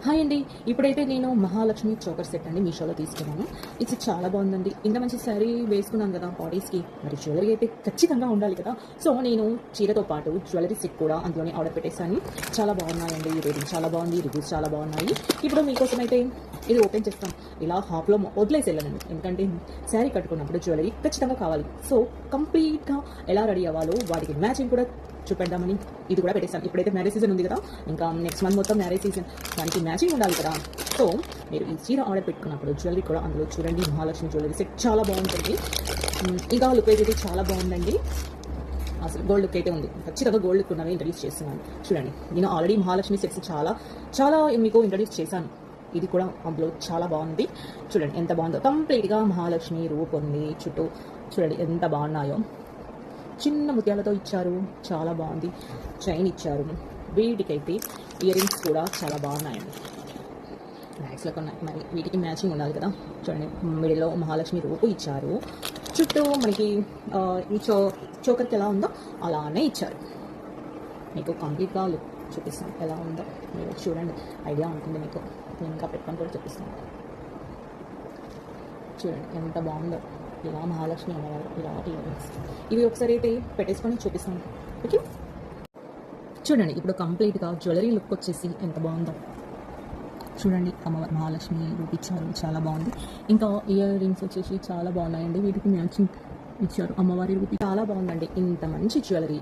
Hi అండి. ఇప్పుడైతే నేను మహాలక్ష్మి చోకర్ సెట్ అండి మీషోలో తీసుకున్నాను. ఇది చాలా బాగుందండి. ఇంత మంచి శారీ వేసుకున్నాను కదా బాడీస్కి, మరి జ్యువెలరీ అయితే ఖచ్చితంగా ఉండాలి కదా. సో నేను చీరతో పాటు జ్యువెలరీ సెట్ కూడా అందులోనే ఆర్డర్ పెట్టేశాను. చాలా బాగున్నాయండి. రేటింగ్ చాలా బాగుంది, రివ్యూస్ చాలా బాగున్నాయి. ఇప్పుడు మీకోసం అయితే ఇది ఓపెన్ చేస్తాం. ఇలా హాఫ్లో వదిలేసి వెళ్ళాను, ఎందుకంటే శారీ కట్టుకున్నప్పుడు జ్యువెలరీ ఖచ్చితంగా కావాలి. సో కంప్లీట్గా ఎలా రెడీ అవ్వాలో వాటికి మ్యాచింగ్ కూడా చూపెడదామని ఇది కూడా పెట్టేస్తాను. ఇప్పుడైతే మ్యారేజ్ సీజన్ ఉంది కదా, ఇంకా నెక్స్ట్ మంత్ మొత్తం మ్యారేజ్ సీజన్, దానికి మ్యాచింగ్ ఉండాలి కదా. సో మీరు ఈ చీర ఆర్డర్ పెట్టుకున్నప్పుడు జ్యువెలరీ కూడా అందులో చూడండి, మహాలక్ష్మి జ్యువెలరీ సెట్ చాలా బాగుంటుంది. ఇంకా లుక్ అయితే చాలా బాగుందండి. అసలు గోల్డ్ లుక్ అయితే ఉంది. ఖచ్చితంగా గోల్డ్ లుక్ ఉన్నవి ఇంట్రడ్యూస్ చేస్తున్నాను. చూడండి, నేను ఆల్రెడీ మహాలక్ష్మి సెట్స్ చాలా చాలా మీకు ఇంట్రడ్యూస్ చేశాను. ఇది కూడా అందులో చాలా బాగుంది. చూడండి ఎంత బాగుందో, కంప్లీట్గా మహాలక్ష్మి రూప్ ఉంది. చుట్టూ చూడండి ఎంత బాగున్నాయో. చిన్న ముత్యాలతో ఇచ్చారు, చాలా బాగుంది. చైన్ ఇచ్చారు, వీటికైతే ఇయర్ రింగ్స్ కూడా చాలా బాగున్నాయండి. బ్యాగ్స్లో ఉన్నాయి, మరి వీటికి మ్యాచింగ్ ఉండాలి కదా. చూడండి, మిడిల్లో మహాలక్ష్మి రూపు ఇచ్చారు. చుట్టూ మనకి ఈ చోకర్కి ఎలా ఉందో అలానే ఇచ్చారు. మీకు కంప్లీట్గా లుక్ చూపిస్తాను ఎలా ఉందో, మీరు చూడండి, ఐడియా ఉంటుంది మీకు. నేను ఇంకా పెట్టుకొని కూడా చూపిస్తాను. చూడండి ఎంత బాగుందో. ఇలా మహాలక్ష్మి అమ్మవారు, ఇలా ఇయర్ రింగ్స్, ఇవి ఒకసారి అయితే పెట్టేసుకొని చూపిస్తాను. ఓకే, చూడండి ఇప్పుడు కంప్లీట్గా జ్యువెలరీ లుక్ వచ్చేసి ఎంత బాగుందో. చూడండి, అమ్మవారు మహాలక్ష్మి రూపిచ్చారు, చాలా బాగుంది. ఇంకా ఇయర్ రింగ్స్ వచ్చేసి చాలా బాగున్నాయండి. వీటికి మ్యాచింగ్ ఇచ్చారు, అమ్మవారి రూపి చాలా బాగుందండి. ఇంత మంచి జ్యువెలరీ